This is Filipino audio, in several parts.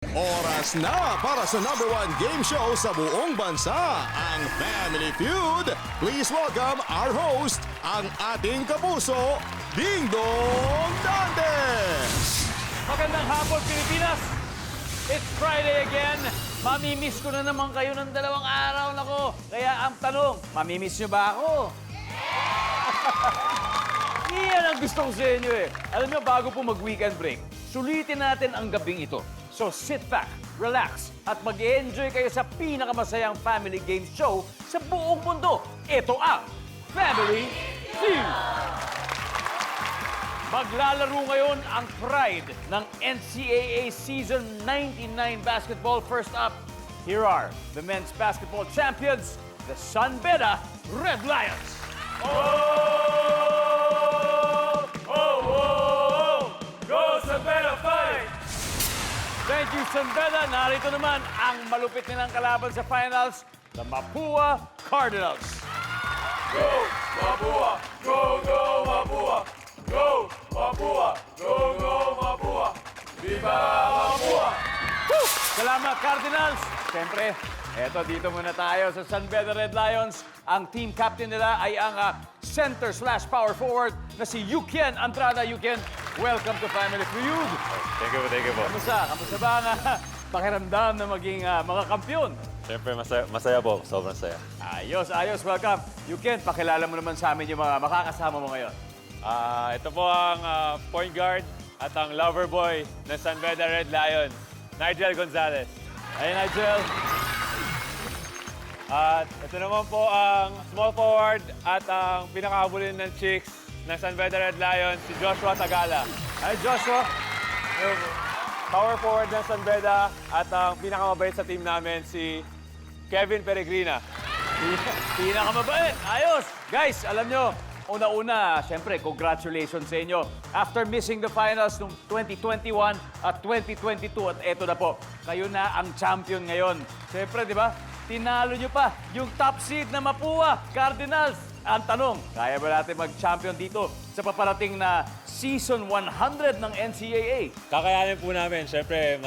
Oras na para sa #1 game show sa buong bansa, ang Family Feud. Please welcome our host, ang ating kapuso, Ding Dong Dantes! Magandang hapon, Pilipinas! It's Friday again. Mamimiss ko na naman kayo ng 2 araw na ko. Kaya ang tanong, mamimiss nyo ba ako? Iyan ang gusto ko sa inyo eh. Alam nyo, bago po mag-weekend break, sulitin natin ang gabing ito. So sit back, relax, at mag-enjoy kayo sa pinakamasayang family game show sa buong mundo. Ito ang Family Feud! Maglalaro ngayon ang pride ng NCAA Season 99 basketball. First up, here are the men's basketball champions, the San Beda Red Lions. Oh! Oh! Oh! Go San Beda, fight! Thank you, San Beda. Narito naman ang malupit nilang kalaban sa finals, the Mapua Cardinals. Go Mapua! Go, go Mapua! Go Mapua! Go, go Mapua! Viva Mapua! Woo! Salamat, Cardinals! Siyempre, dito muna tayo sa San Beda Red Lions. Ang team captain nila ay ang center/power forward na si Yukien Andrada. Yukien, welcome to Family Feud. Thank you po. Kamusta ba ang pakiramdam na maging mga kampiyon? Siyempre, masaya po. Sobrang saya. Ayos, welcome. Yukien, pakilala mo naman sa amin yung mga makakasama mo ngayon. Ito po ang point guard at ang lover boy ng San Beda Red Lions, Nigel Gonzalez. Hey, Nigel. At ito naman po ang small forward at ang pinakahabulin ng Chicks ng San Beda Red Lions, si Joshua Tagala. Hi, Joshua. Power forward ng San Beda at ang pinakamabait sa team namin, si Kevin Peregrina. Pinakamabait. Ayos. Guys, alam nyo, una-una, syempre, congratulations sa inyo. After missing the finals noong 2021 at 2022, at eto na po, kayo na ang champion ngayon. Syempre, di ba? Tinalo nyo pa yung top seed na Mapua Cardinals. Ang tanong, kaya ba natin mag-champion dito sa paparating na Season 100 ng NCAA? Kakayanin po namin. Siyempre,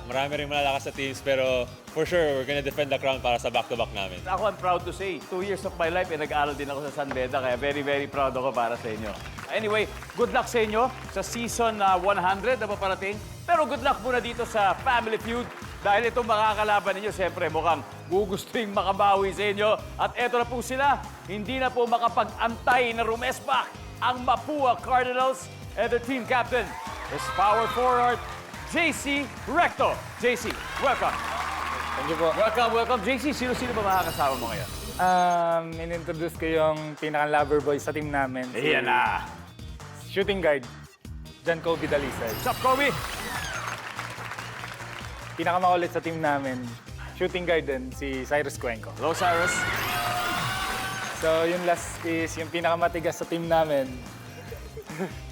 marami rin malalakas sa teams, pero for sure, we're gonna defend the crown para sa back-to-back namin. Ako, I'm proud to say, 2 years of my life, nag-aaral din ako sa San Beda, kaya very, very proud ako para sa inyo. Anyway, good luck sa inyo sa Season 100 na paparating. Pero good luck muna dito sa Family Feud. Dahil itong makakalaban ninyo, siyempre mukhang gugustuhin makabawi sa inyo. At eto na po sila, hindi na po makapag-antay na rumesbak ang Mapua Cardinals and their team captain is power forward, JC Recto. JC, welcome. Thank you po. Welcome. JC, sino-sino ba makakasama mo ngayon? In-introduce ko yung pinaka-lover boy sa team namin. Iyan na. Shooting guard, John Kobe Dalisay. What's up, Kobe? Pinakamakulit sa team namin, shooting guard din, si Cyrus Cuenco. Hello, Cyrus. So, yung last is yung pinakamatigas sa team namin,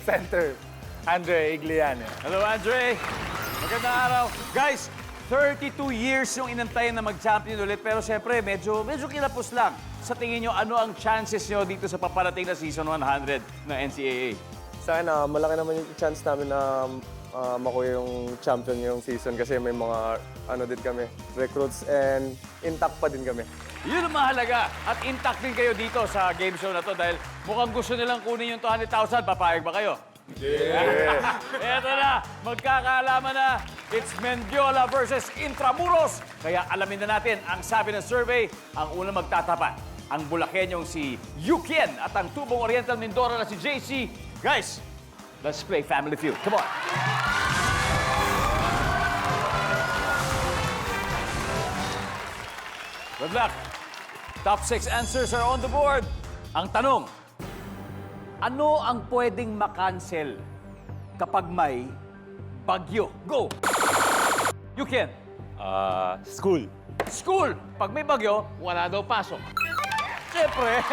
center, Andre Igliano. Hello, Andre. Magandang araw. Guys, 32 years yung inantayin na mag-champion ulit. Pero siyempre, medyo kilapos lang. Sa tingin nyo, ano ang chances nyo dito sa paparating na Season 100 ng NCAA? Sa akin, malaki naman yung chance namin na makuha yung champion yung season kasi may mga din kami, recruits and intact pa din kami. Yun ang mahalaga. At intact din kayo dito sa game show na to dahil mukhang gusto nilang kunin yung 200,000. Papayag ba kayo? Yeah! Eto na, magkakaalaman na. It's Mendiola versus Intramuros. Kaya alamin na natin ang sabi ng survey. Ang unang magtatapat, ang Bulakenyong si Yukien at ang Tubong Oriental Mindoro na si JC. Guys, let's play Family Feud. Come on. Good luck. Top 6 answers are on the board. Ang tanong, ano ang pwedeng makancel kapag may bagyo? Go! You can. School. School. Pag may bagyo, wala daw pasok. Siyempre,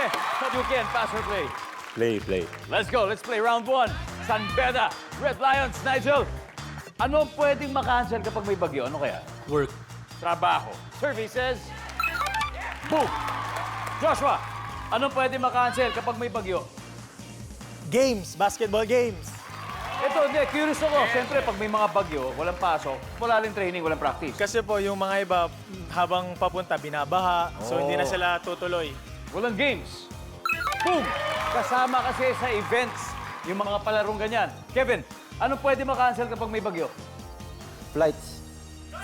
you can. Pass or play? Play. Let's go. Let's play round 1. San Beda, Red Lions, Nigel. Ano ang pwedeng makancel kapag may bagyo? Ano kaya? Work. Trabaho. Services. Boom. Joshua, anong pwedeng makancel kapag may bagyo? Games, basketball games. Ito, hindi, curious ako. Siyempre, pag may mga bagyo, walang pasok, wala rin training, walang practice. Kasi po, yung mga iba, habang papunta, binabaha. So, hindi na sila tutuloy. Walang games. Boom! Kasama kasi sa events, yung mga palarong ganyan. Kevin, ano pwede makancel kapag may bagyo? Flights.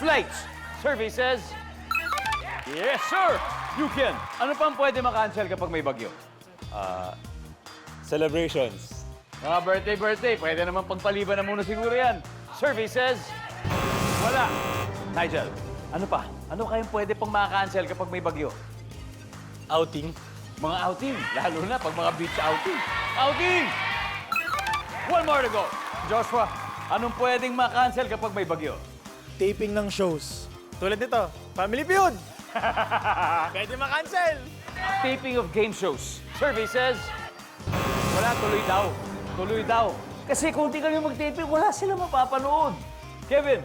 Flights. Survey says, yes, sir! You can. Ano pang pwede makancel kapag may bagyo? Celebrations. Mga birthday, pwede naman pagpaliban na muna siguro yan. Survey says, wala. Nigel, ano pa? Ano kayang pwede pang makancel kapag may bagyo? Outing. Mga outing, lalo na pag mga beach outing. Outing! One more to go. Joshua, anong pwedeng makancel kapag may bagyo? Taping ng shows. Tulad nito, Family Feud. Pwede makancel. Taping of game shows. Survey says, wala, tuloy daw. Tuloy daw. Kasi kung di kami mag-taping, wala sila mapapanood. Kevin,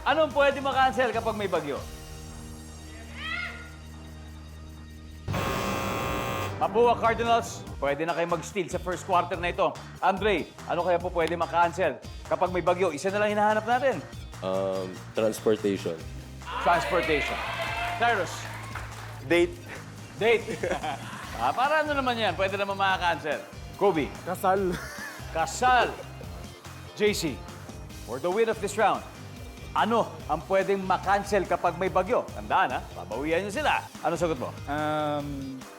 anong pwede makancel kapag may bagyo? Mapua Cardinals, pwede na kayo mag-steal sa first quarter na ito. Andre, ano kaya po pwede makancel kapag may bagyo? Isa na lang hinahanap natin. Transportation. Transportation. Cyrus, Date. date. Para ano naman yan? Pwede naman maka-cancel. Kobe, Kasal. kasal. JC, for the win of this round, ano ang pwedeng makancel kapag may bagyo? Tandaan ha, babawian niyo sila. Ano sagot mo?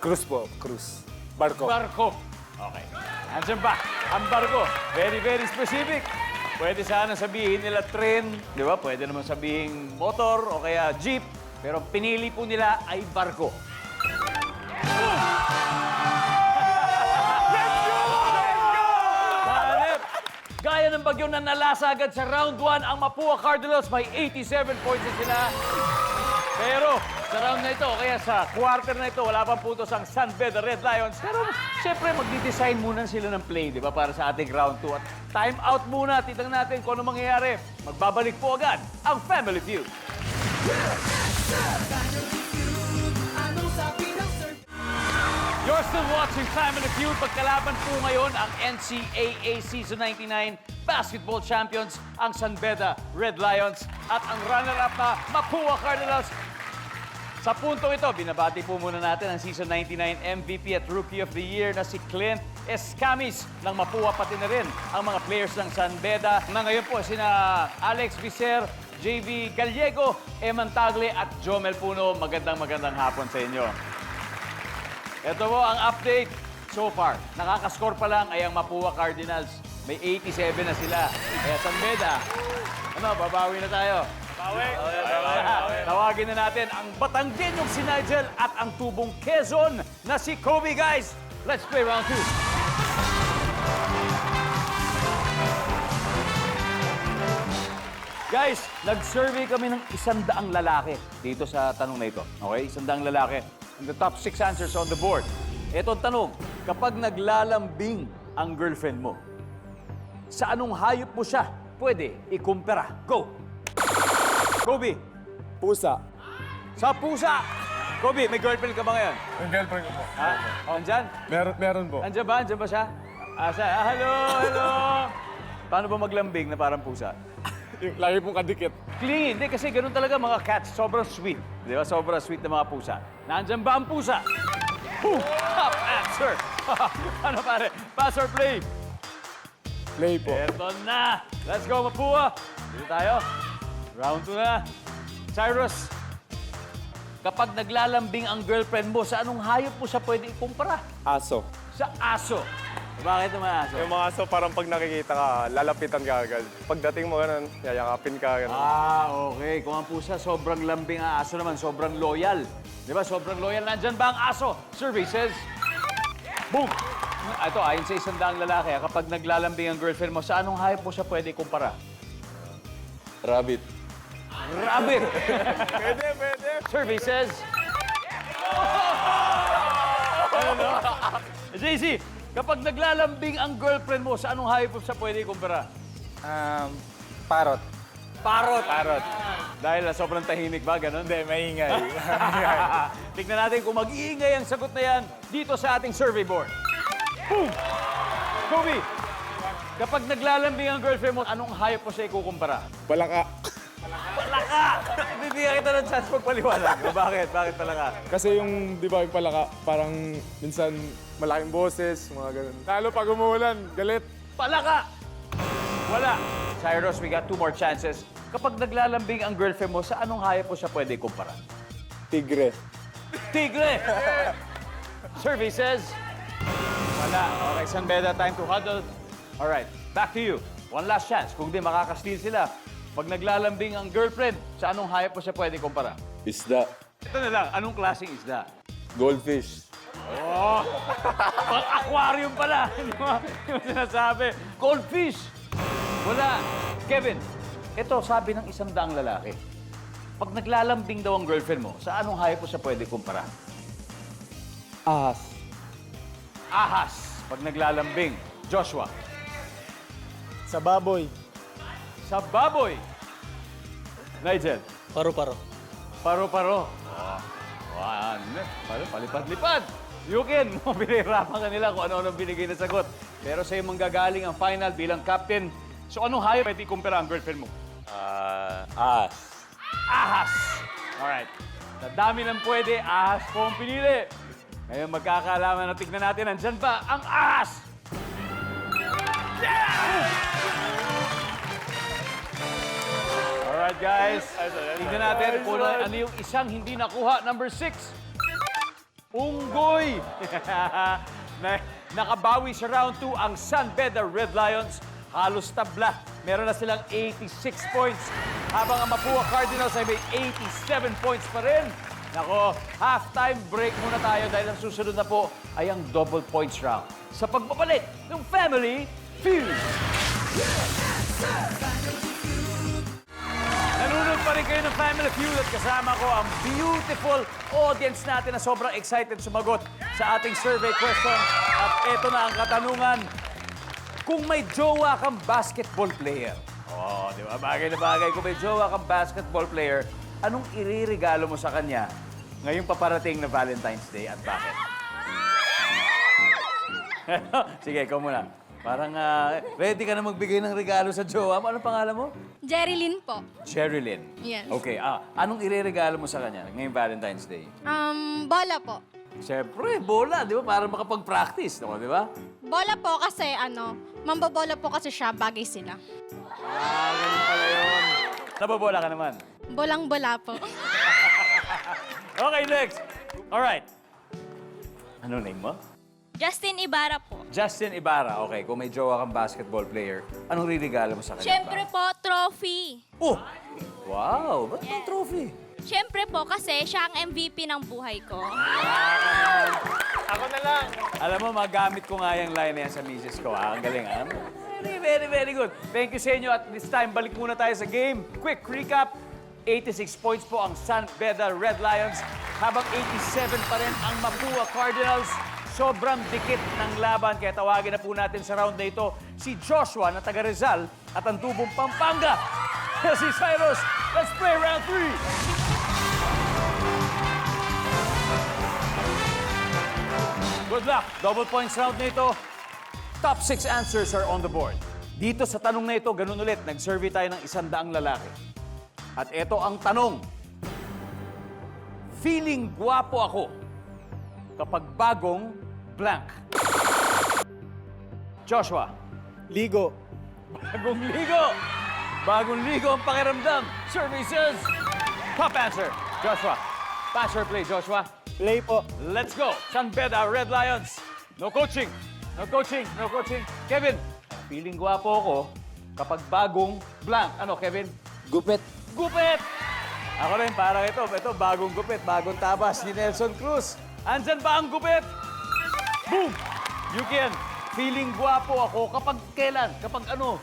Cruise po, cruise. Barko. Barko. Okay. Andiyan ba? Ang barko. Very, very specific. Pwede sana sabihin nila train, di ba? Pwede naman sabihin motor o kaya jeep. Pero pinili po nila ay barko. Hanep! Gaya ng bagyo na nalasa agad sa round 1, ang Mapua Cardinals may 87 points na sila. Pero sa round na ito, kaya sa quarter na ito, wala pang puntos ang San Beda Red Lions. Pero siyempre, magdi-design muna sila ng play, di ba, para sa ating round 2. At time out muna, titignan natin kung ano mangyayari. Magbabalik po agad ang Family Feud. You're still watching Family Feud. Pagkalaban po ngayon ang NCAA Season 99 basketball champions, ang San Beda Red Lions, at ang runner-up na Mapua Cardinals. Sa puntong ito, binabati po muna natin ang Season 99 MVP at Rookie of the Year na si Clint Escamis ng Mapua, pati na rin ang mga players ng San Beda na ngayon po sina Alex Vicer, JV Gallego, Eman Tagle at Jomel Puno. Magandang hapon sa inyo. Ito po ang update so far. Nakakascore pa lang ay ang Mapua Cardinals. May 87 na sila. Kaya San Beda, babawi na tayo. Tawagin na natin ang Batanggenyong si Nigel at ang tubong Quezon na si Kobe, guys. Let's play round 2. Guys, nag-survey kami ng 100 lalaki dito sa tanong na ito. Okay? 100 lalaki. And the top 6 answers on the board. Ito ang tanong, kapag naglalambing ang girlfriend mo, sa anong hayop mo siya pwede ikumpara? Go! Kobe, Pusa. sa pusa! Kobe, may girlfriend ka ba ngayon? Yung girlfriend ko po. Ha? Andyan? Meron po. Andyan ba? Andyan ba siya? Hello, hello! Paano ba maglambing na parang pusa? Lagi pong kadikit. Clingy. Hindi, kasi ganun talaga mga cats. Sobrang sweet. Di ba? Sobrang sweet na mga pusa. Nandyan ba ang pusa? Top answer! Ano pare? Pass or play? Play po. Eto na! Let's go, Mapua! Dito tayo. Round 2 na. Cyrus, kapag naglalambing ang girlfriend mo, sa anong hayop mo siya pwede ikumpara? Aso. Sa aso. Bakit naman aso? Yung mga aso, parang pag nakikita ka, lalapitan ka agad. Pagdating mo ganun, yayakapin ka ganun. Okay. Kung ang pusa, sobrang lambing ang aso naman, sobrang loyal. Di ba? Sobrang loyal. Nandyan ba ang aso? Survey says, boom! Ito, ayon sa 100 lalaki, kapag naglalambing ang girlfriend mo, sa anong hayop mo siya pwede ikumpara? Rabbit. Rabbit! Pwede. Survey says... JC, kapag naglalambing ang girlfriend mo, sa anong hayop mo siya pwede ikumpara? Parot. Parot. Parot. Dahil sobrang tahimik ba? Ganon? Hindi, maingay. Tignan natin kung mag-iingay ang sagot na yan dito sa ating survey board. Boom! Kobe, Kapag naglalambing ang girlfriend mo, anong hayop mo siya ikukumpara? Palaka. Palaka! Bibigyan kita ng chance magpaliwanag. Bakit? Bakit palaka? Kasi yung, di ba, yung palaka, parang minsan malaking boses, mga ganun. Lalo pag umuulan, galit. Palaka! Wala. Cyrus, we got 2 more chances. Kapag naglalambing ang girlfriend mo, sa anong hayop mo siya pwede ikumpara? Tigre. Tigre! Survey says, wala. Okay, San Beda, time to huddle. Alright, back to you. One last chance. Kung di, makaka-steal sila. Pag naglalambing ang girlfriend, sa anong hayop mo siya pwede kumpara? Isda. Ito na lang, anong klaseng isda? Goldfish. Pang-aquarium pala. Hindi mo sinasabi. Goldfish. Wala. Kevin, ito sabi ng isang daang lalaki. Pag naglalambing daw ang girlfriend mo, sa anong hayop mo siya pwede kumpara? Ahas. Ahas. Pag naglalambing. Joshua. Sa baboy. Sa baboy. Nigel. Paro-paro. Paro-paro. Palipad-lipad. Yukin, pinahirapan ka nila kung ano-ano binigay na sagot. Pero sa'yo manggagaling ang final bilang captain. So anong hayop pwede ikumpara ang girlfriend mo? Ahas. Ahas. Alright. Sa dami ng pwede, ahas po ang pinili. Ngayon magkakaalaman na tignan natin, nandyan ba ang ahas? Alright guys, tignan natin kung ano yung isang hindi nakuha. Number 6. Unggoy. Nakabawi sa round 2 ang San Beda Red Lions. Halos tabla. Meron na silang 86 points. Habang ang Mapua Cardinals ay may 87 points pa rin. Nako, halftime break muna tayo dahil ang susunod na po ay ang double points round. Sa pagbabalik ng Family Feud. Nanonood pa rin kayo ng Family Feud at kasama ko ang beautiful audience natin na sobrang excited sumagot sa ating survey question. At eto na ang katanungan. Kung may jowa kang basketball player, di ba? Bagay na bagay. Kung may jowa kang basketball player, anong iririgalo mo sa kanya ngayong paparating na Valentine's Day at bakit? Sige, ikaw muna. Parang ready ka na magbigay ng regalo sa jowa mo. Anong pangalan mo? Jerilyn po. Sherilyn. Yes. Okay, anong iririgalo mo sa kanya ngayong Valentine's Day? Bola po. Siyempre, bola, di ba? Para makapag-practice, di ba? Bola po kasi mambabola po kasi siya, bagay sila. Ganun pala yun. Nababola ka naman. Bolang-bola po. Okay, next. Alright. Ano name mo? Justin Ibarra po. Justin Ibarra. Okay, kung may jowa kang basketball player, anong ririgalo mo sa kanya? Siyempre po, trophy. Oh! Wow! Ba't ang trophy? Siyempre po, kasi siya ang MVP ng buhay ko. Ako na lang. Alam mo, magamit ko nga yung line na yan sa misis ko. Ang galing, ha? Very good. Thank you sa inyo. At this time, balik muna tayo sa game. Quick recap. 86 points po ang San Beda Red Lions, habang 87 pa rin ang Mapua Cardinals. Sobrang dikit ng laban, kaya tawagin na po natin sa round na ito si Joshua na taga Rizal at ang tubong Pampanga. Si Cyrus. Let's play round 3. Good luck. Double points round na ito. Top 6 answers are on the board. Dito sa tanong na ito, ganun ulit, nag-survey tayo ng 100 lalaki. At ito ang tanong. Feeling gwapo ako kapag bagong blank. Joshua. Ligo. Bagong ligo. Bagong ligo ang pakiramdam. Survey says, top answer. Joshua. Pass or play, Joshua? Play po. Let's go. San Beda Red Lions. No coaching. No coaching. No coaching. Kevin, feeling gwapo ako kapag bagong blank. Ano, Kevin? Gupit. Gupit! Ako rin, parang ito, bagong gupit, bagong tabas ni Nelson Cruz. Andyan ba ang gupit? Boom! Yukian, feeling gwapo ako kapag kailan? Kapag ano?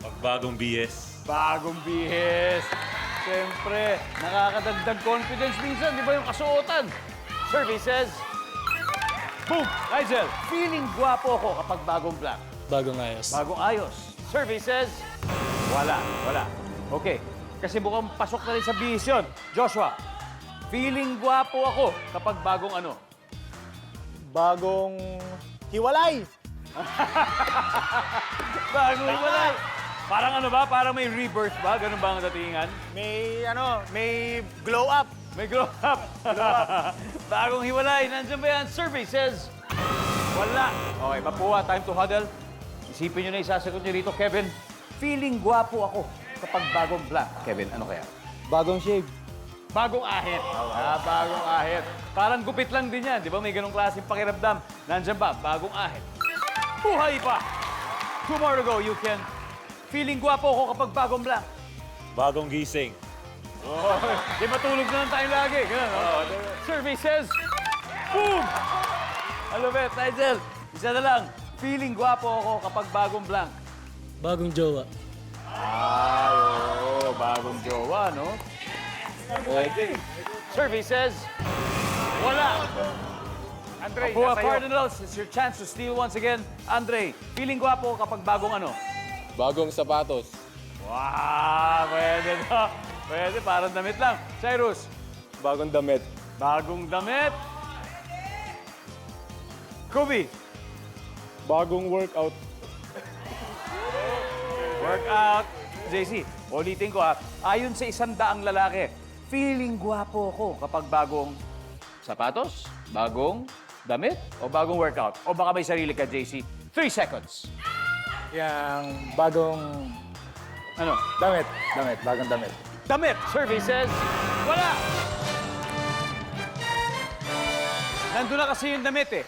Pag bagong BS. Bagong bihis. Siyempre, nakakadagdag confidence minsan, di ba yung kasuotan? Survey says, boom! Nigel, feeling gwapo ako kapag bagong black. Bagong ayos. Bagong ayos. Survey says, wala. Okay, kasi mukhang pasok na rin sa bihis yun. Joshua, feeling gwapo ako kapag bagong ano? Bagong hiwalay. Bagong hiwalay. Parang ano ba? Parang may rebirth ba? Ganun ba ang datingan? May glow up. May glow up. Bagong hiwalay. Nandiyan ba yan? Survey says, wala. Okay, Mapua, time to huddle. Isipin nyo na isasagot nyo rito, Kevin. Feeling gwapo ako kapag bagong blank. Kevin, ano kaya? Bagong shave. Bagong ahit. Bagong ahit. Parang gupit lang din yan. Di ba may ganong klaseng pakiramdam? Nandiyan ba? Bagong ahit. Buhay pa. 2 more to go, you can. Feeling gwapo ako kapag bagong blank. Bagong gising. Oh, di matulog na lang tayo lagi. Ganun, no? Survey says, boom! Alubet, Nigel, isa na lang. Feeling gwapo ako kapag bagong blank. Bagong jowa. Ay, oo, bagong jowa, no? Okay. Survey says, wala. Andre, Mapua nasa iyo. Cardinals, it's your chance to steal once again. Andre, feeling gwapo kapag bagong ano? Bagong sapatos. Wow, pwede na. Pwede, parang damit lang. Cyrus, Bagong damit. bagong damit. Kobe, Bagong workout. workout. JC, ulitin ko ha. Ayon sa 100 lalaki, feeling gwapo ko kapag bagong sapatos, bagong damit, o bagong workout. O baka may sarili ka, JC. 3 seconds. Yung bagong Ano? damit. Bagong damit. Damit. Survey says, wala. Nandun na kasi yung damit eh.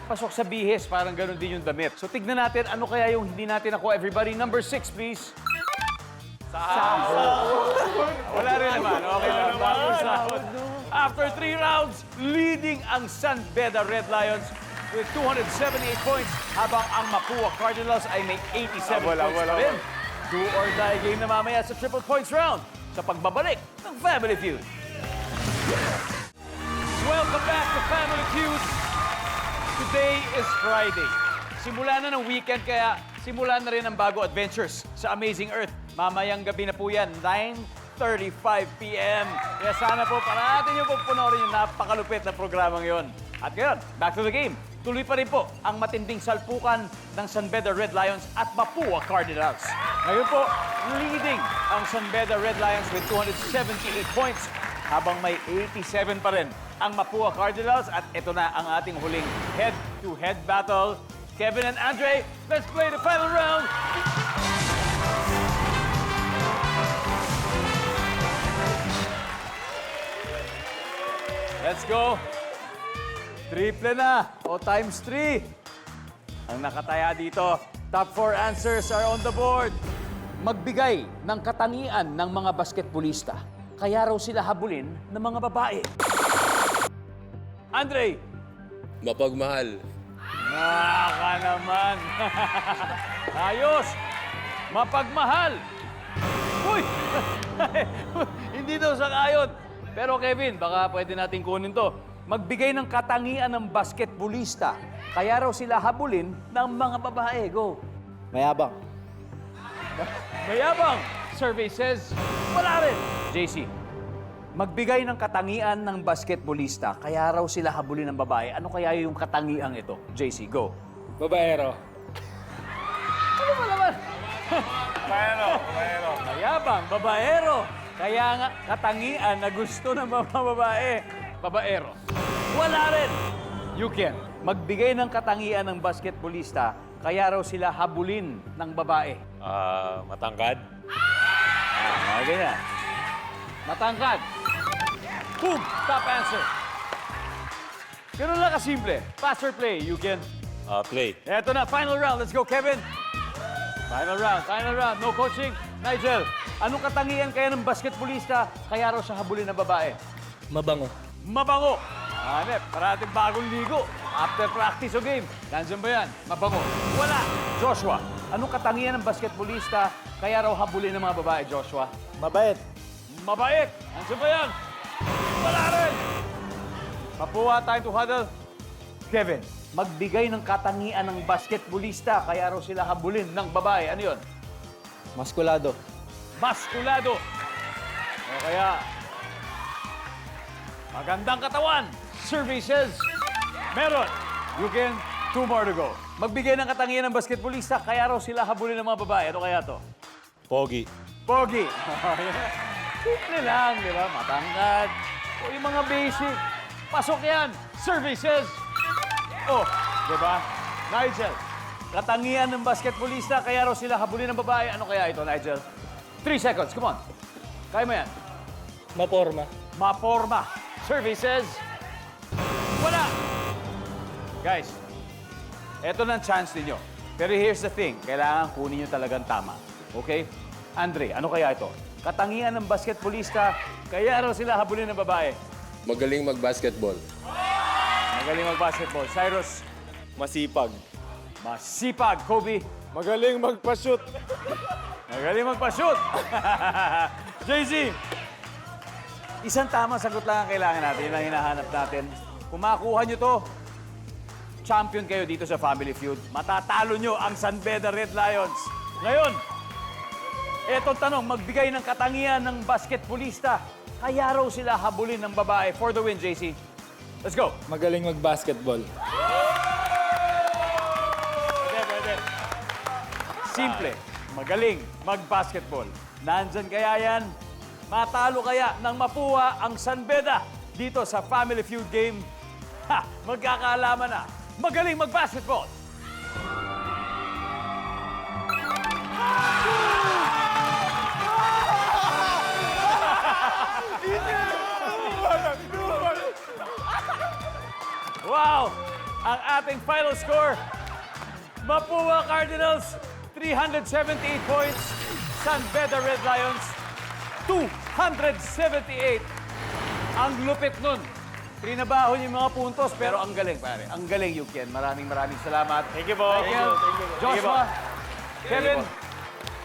Pasok sa bihis, parang ganun din yung damit. So tignan natin, ano kaya yung hindi natin ako. Everybody, number 6, please. Sahod. Wala rin naman. Okay lang. Bagong sahod. After 3 rounds, leading ang San Beda Red Lions with 278 points, habang ang Mapua Cardinals ay may 87 points pa rin. Do or die game na mamaya sa triple points round sa pagbabalik ng Family Feud. Welcome back to Family Feud. Today is Friday. Simula na ng weekend, kaya simula na rin ang bago adventures sa Amazing Earth. Mamayang gabi na po yan, 9:35 p.m. Kaya sana po parating nyo pong punorin yung napakalupit na programang yon. At ngayon, back to the game. Tuloy pa rin po ang matinding salpukan ng San Beda Red Lions at Mapua Cardinals. Ngayon po, leading ang San Beda Red Lions with 278 points, habang may 87 pa rin ang Mapua Cardinals. At ito na ang ating huling head-to-head battle. Kevin and Andre, let's play the final round. Let's go. Triple na o times 3. Ang nakataya dito, top 4 answers are on the board. Magbigay ng katangian ng mga basketballista, kaya raw sila habulin ng mga babae. Andre, Mapagmahal. ka naman. Ayos. Mapagmahal. Uy! Hindi daw sang-ayon. Pero Kevin, baka pwede natin kunin to. Magbigay ng katangian ng basketballista, kaya raw sila habulin ng mga babae. Go. Mayabang. Mayabang. Survey says, wala rin. JC, magbigay ng katangian ng basketballista, kaya raw sila habulin ng babae. Ano kaya yung katangian ito? JC, go. Babaero. Ano ba naman? Babaero. Mayabang, babaero. Kaya nga, katangian na gusto ng mga babae. Babaero. Wala rin. You can. Magbigay ng katangian ng basketballista, kaya raw sila habulin ng babae. Matangkad. Ganyan. Matangkad. Boom! Top answer. Ganun lang kasimple. Pass or play, you can. Play. Eto na, final round. Let's go, Kevin. Final round. No coaching. Nigel, anong katangian kaya ng basketballista, kaya raw siya habulin ng babae? Mabango. Mabango. Hanep, parating bagong ligo. After practice o game. Nandiyan ba yan? Mabango. Wala. Joshua, anong katangian ng basketballista, kaya raw habulin ng mga babae, Joshua? Mabait. Mabait. Nandiyan ba yan? Wala rin. Mapua, time to huddle. Kevin, magbigay ng katangian ng basketballista, kaya raw sila habulin ng babae. Ano yun? Maskulado. Maskulado. O kaya, magandang katawan. Survey says, meron. You can, 2 more to go. magbigay ng katangian ng basketballista, kaya raw sila habulin ng mga babae. Ano kaya to? Pogi. Pogi. Simple lang, di ba? Matangkad. O yung mga basic. Pasok yan. Services. Oh, di ba? Nigel, katangian ng basketballista, kaya raw sila habulin ng babae. Ano kaya ito, Nigel? 3 seconds, come on. Kaya mo yan. Maporma. Maporma. Services. Wala. Guys, eto na ang chance ninyo. Pero here's the thing, kailangan kunin nyo talagang tama. Okay? Andre, ano kaya ito? Katangian ng basketballista, kaya raw sila habulin ng babae. Magaling mag-basketball. Magaling mag-basketball. Cyrus, Masipag. masipag. Kobe, Magaling magpa-shoot. magaling magpa-shoot. JC, isang tamang sagot lang ang kailangan natin. Yun ang hinahanap natin. Kung makuha nyo to, champion kayo dito sa Family Feud. Matatalo nyo ang San Beda Red Lions. Ngayon, etong tanong, magbigay ng katangian ng basketballista. Kaya raw sila habulin ng babae for the win, JC. Let's go. Magaling mag-basketball. Pwede. Simple. Magaling mag-basketball. Nandyan kaya yan? Matalo kaya ng Mapua ang San Beda dito sa Family Feud game? Ha! Magkakaalaman na. Magaling mag-basketball. Wow! Ang ating final score, Mapua Cardinals, 378 points. San Beda Red Lions, 278. Ang lupit nun. Trinabaho niyo yung mga puntos, pero ang galing, pare. Ang galing, Yukien. Maraming salamat. Thank you po. Thank you. Joshua, Kevin,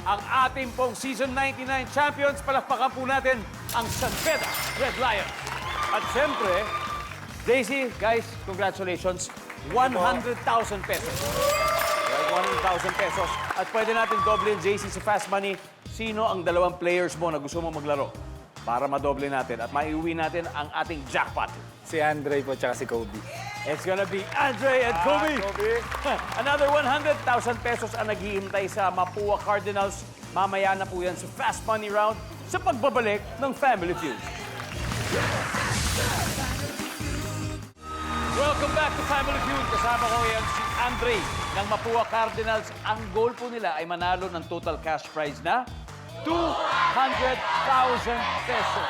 ang ating pong Season 99 champions, palakpakan po natin ang San Beda Red Lions. At siyempre, Daisy, guys, congratulations. 100,000 pesos. 100,000 pesos. At pwede natin doble JC sa Fast Money. Sino ang dalawang players mo na gusto mo maglaro? Para madoble natin at maiuwi natin ang ating jackpot. Si Andre po tsaka si Kobe. It's gonna be Andre and Kobe. Another 100,000 pesos ang naghihintay sa Mapua Cardinals. Mamaya na po yan sa Fast Money Round sa pagbabalik ng Family Feud. Welcome back to Family Feud. Kasama ko yan si Andre ng Mapua Cardinals. Ang goal po nila ay manalo ng total cash prize na 200,000 pesos.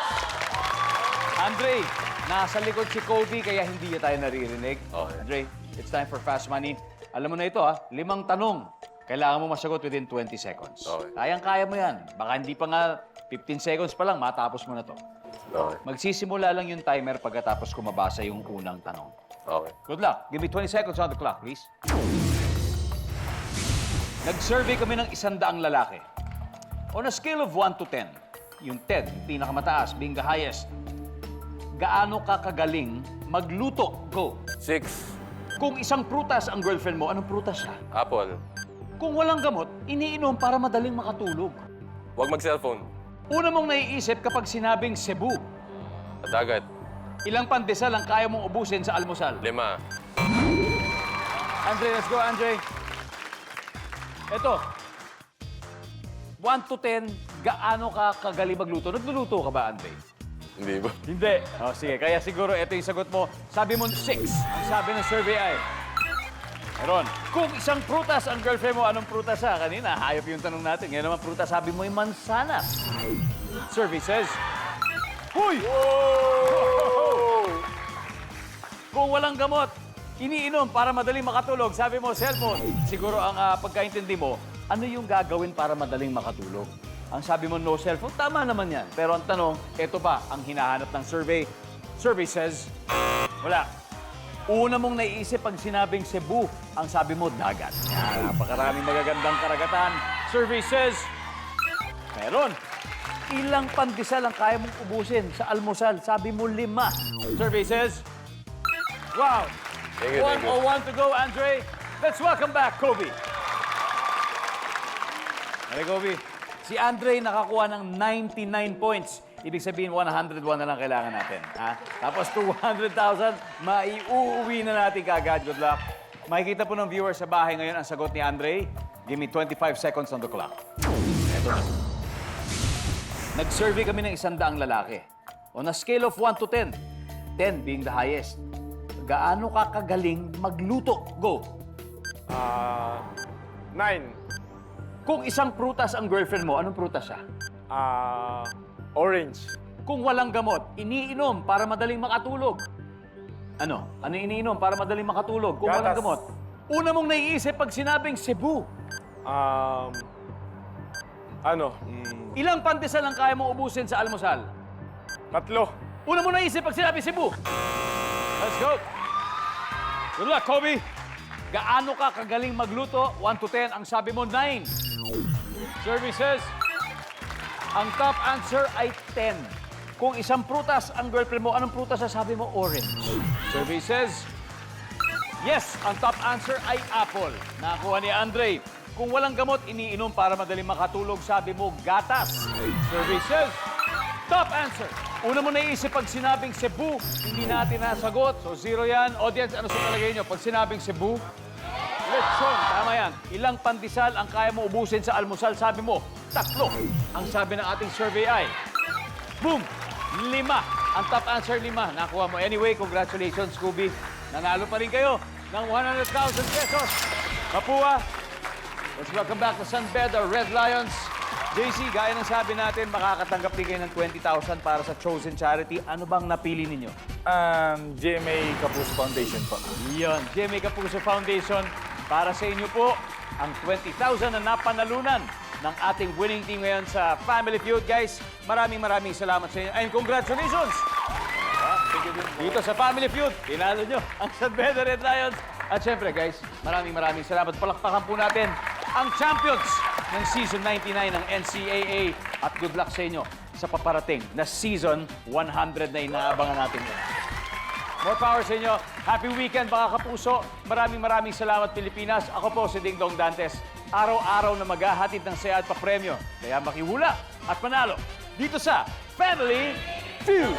Andre, nasa likod si Kobe kaya hindi niya tayo naririnig. Andre, it's time for Fast Money. Alam mo na ito, 5 tanong. Kailangan mo masagot within 20 seconds. Kayang-kaya mo yan. Baka hindi pa nga 15 seconds pa lang, matapos mo na to. Magsisimula lang yung timer pagkatapos ko mabasa yung unang tanong. Good luck. Give me 20 seconds on the clock, please. Nag-survey kami ng 100 lalaki. On a scale of 1 to 10, yung 10, yung pinakamataas, being the highest, gaano ka kagaling magluto? Go. 6. Kung isang prutas ang girlfriend mo, anong prutas siya? Apple. Kung walang gamot, iniinom para madaling makatulog. Huwag mag-cellphone. Una mong naiisip kapag sinabing Cebu. Dagat. Ilang pandesal ang kaya mong ubusin sa almusal? 5. Andre, let's go, Andre. Ito. 1 to 10, gaano ka kagaling magluto? Nagluluto ka ba, Andre? Hindi ba? Hindi. O, sige. Kaya siguro ito yung sagot mo. Sabi mo 6. Ang sabi ng survey ay... Meron. Kung isang prutas ang girlfriend mo, anong prutas ha? Kanina, hayop yung tanong natin. Ngayon naman prutas, sabi mo yung mansanas. Survey says... Huy! Kung walang gamot, iniinom para madaling makatulog, sabi mo, cellphone. Siguro ang pagkaintindi mo, ano yung gagawin para madaling makatulog? Ang sabi mo, no cellphone, tama naman yan. Pero ang tanong, ito ba ang hinahanap ng survey? Survey says, wala. Una mong naiisip pag sinabing Cebu, ang sabi mo, dagat. Yan, napakaraming magagandang karagatan. Survey says, meron. Ilang pandesal ang kaya mong ubusin sa almusal? Sabi mo, 5. Survey says, wow. Thank you. 101 to go, Andre. Let's welcome back, Kobe. Hey, Kobe. Si Andre nakakuha ng 99 points. Ibig sabihin, 101 na lang kailangan natin. Ha? Tapos 200,000, maiuuwi na natin kagad. Good luck. Makikita po ng viewers sa bahay ngayon ang sagot ni Andre. Give me 25 seconds on the clock. Ito na. Nag-survey kami ng 100 lalaki. On a scale of 1 to 10, 10 being the highest, gaano ka kagaling magluto? Go! 9. Kung isang prutas ang girlfriend mo, anong prutas siya? Orange. Kung walang gamot, iniinom para madaling makatulog. Ano? Ano iniinom para madaling makatulog kung walang Gatas. gamot? Una mong naiisip pag sinabing Cebu. Ilang pandesal ang kaya mong ubusin sa almusal? 3. Una mo naisip pag sinabi Cebu. Let's go. Good luck, Kobe. Gaano ka kagaling magluto? 1 to 10. Ang sabi mo, 9. Services. Ang top answer ay 10. Kung isang prutas ang girlfriend mo, anong prutas sabi mo? Orange. Services. Yes, ang top answer ay apple. Nakakuha ni Andre. Kung walang gamot, iniinom para madaling makatulog, sabi mo, gatas. Services. Top answer. Una mo naisip pag sinabing Cebu, hindi natin nasagot. So, 0 yan. Audience, ano sa palagay nyo? Pag sinabing Cebu, lechon. Tama yan. Ilang pandesal ang kaya mo ubusin sa almusal? Sabi mo, 3. Ang sabi ng ating survey ay, boom, 5. Ang top answer, 5. Nakuha mo. Anyway, congratulations, Scooby. Nanalo pa rin kayo ng 100,000 pesos. Mapua, let's welcome back to San Beda Red Lions. JC, gaya ng sabi natin, makakatanggap din kayo ng 20,000 para sa chosen charity. Ano bang napili ninyo? GMA Kapuso Foundation po. Yon, GMA Kapuso Foundation. Para sa inyo po, ang 20,000 na napanalunan ng ating winning team ngayon sa Family Feud. Guys, maraming salamat sa inyo. And congratulations! Dito sa Family Feud, tinalo nyo ang San Beda Red Lions. At syempre, guys, maraming salamat. Palakpakan po natin ang champions ng Season 99 ng NCAA. At good luck sa inyo sa paparating na Season 100 na inaabangan natin ngayon. More power sa inyo. Happy weekend, mga kapuso. Maraming salamat, Pilipinas. Ako po si Ding Dong Dantes. Araw-araw na maghahatid ng saya at papremyo. Kaya makihula at panalo dito sa Family Feud.